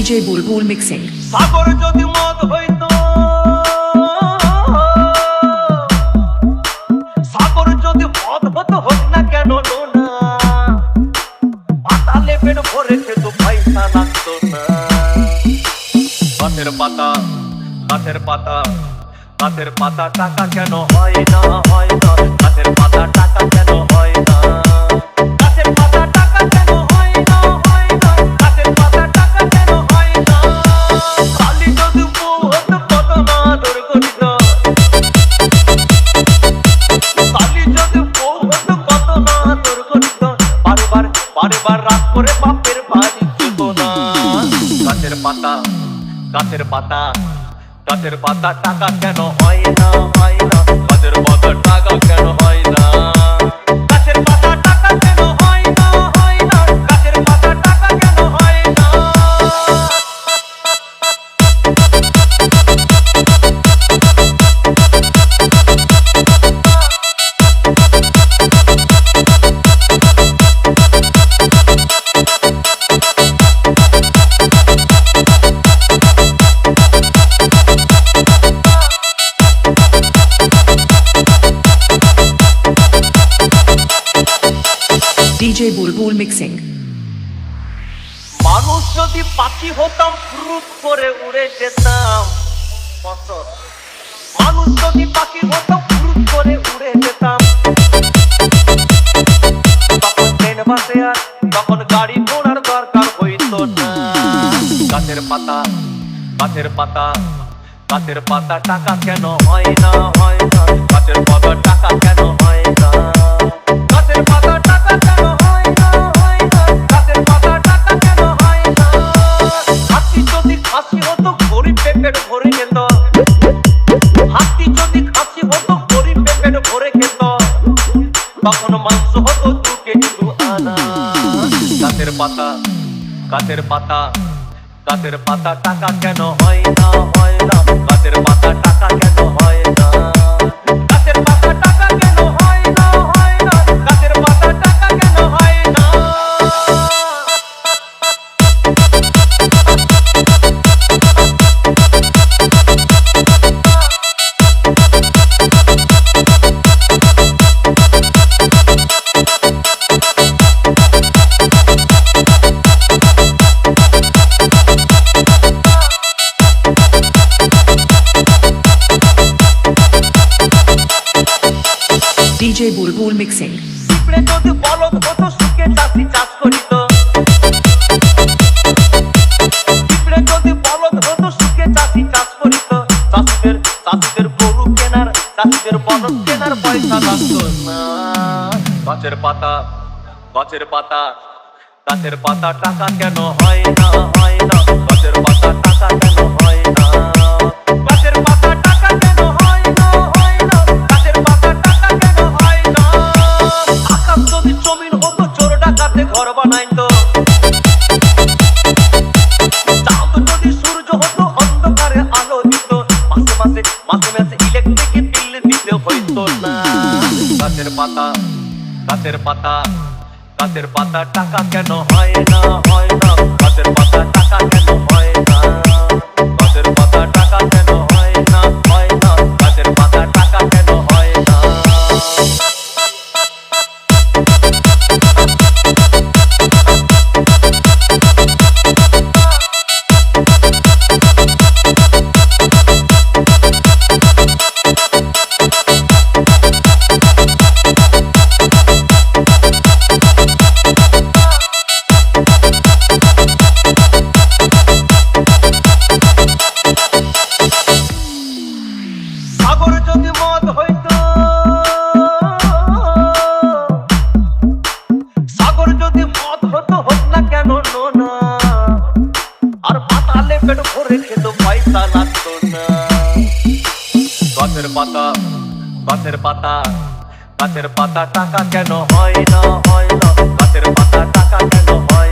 DJ Bulbul mixing. সাগর যদি মদ হইতো, সাগর যদি মদ হতো হোক না কেন নোনা, পাতালে পেট ভরে খেতো পয়সা লাগতো না। গাছের পাতা, গাছের পাতা, গাছের পাতা টাকা কেন হয় না, হয় না। গাছের পাতা টাকা কেন হয় না, গাছের পাতা টাকা কেন হয় না, হয় না। গাছের পাতা টাকা কেন হয় না। কালি যদি বউ হতো কত না আদর করিত, কালি যদি বউ হতো কত না আদর করিত। বারবার বারবার রাত করে বাপের বাড়ি যেত না। গাছের পাতা, গাছের পাতা, গাছের পাতা টাকা কেন হয় না, হয় না। গাছের পাতা টাকা কেন হয় না, গাছের পাতা টাকা কেন হয় না, হয় না। গাছের পাতা টাকা কেন হয় না। DJ Bulbul mixing. মানুষ যদি পাখি হতাম ফুরুত করে উড়ে যেতাম। মানুষ যদি পাখি হতাম ফুরুত করে উড়ে যেতাম। তখন ট্রেন বাসে আর তখন গাড়ি ঘোড়ার দরকার হইতো না। গাছের পাতা, গাছের পাতা, গাছের পাতা টাকা কেন হয় না, হয় না। গাছের পাতা টাকা কেন হয় না, গাছের পাতা টাকা কেন হয় না, হয় না। গাছের পাতা টাকা কেন হয় না। হাতি যদি খাসি হতো গরিব পেট ভরে খেত, হাতি যদি খাসি হতো গরিব পেট ভরে খেত। তখন মাংস হতো 2 কেজি 2 আনা। গাছের পাতা, গাছের পাতা, গাছের পাতা টাকা কেন হয় না, হয় না। গাছের পাতা টাকা কেন হয় না, গাছের পাতা টাকা কেন হয় না, হয় না। গাছের পাতা টাকা কেন হয় না। DJ Bulbul mixing. পিঁপড়ে যদি বলদ হতো সুখে চাষি চাষ করিত, পিঁপড়ে যদি বলদ হতো সুখে চাষি চাষ করিত। চাষিদের, চাষিদের গরু কেনার, চাষিদের বলদ কেনার পয়সা লাগতো না। গাছের পাতা, গাছের পাতা, গাছের পাতা টাকা কেন হয় না, হয় না। গাছের পাতা টাকা কেন হয় না, গাছের পাতা টাকা কেন হয় না, হয় না। গাছের পাতা টাকা কেন হয় না। আকাশ যদি জমিন হতো চোর ডাকাতে ঘর বানাইতো, চাঁদ যদি সূর্য হতো অন্ধকারে আলো দিত। মাসে মাসে, মাসে মাসে ইলেকট্রিক বিল দিতে হইতো না। গাছের পাতা, গাছের পাতা, গাছের পাতা টাকা কেন হয় না, হয় না। গাছের পাতা টাকা কেন হয় না, গাছের পাতা টাকা কেন হয় না, হয় না। গাছের পাতা টাকা কেন হয় না। সাগর যদি মদ হইতো, সাগর যদি মদ হতো হোক না কেন নোনা, আর পাতালে পেট ভরে খেতো পয়সা লাগতো না। গাছের পাতা, গাছের পাতা, গাছের পাতা টাকা কেন হয় না, হয় না। গাছের পাতা টাকা কেন হয়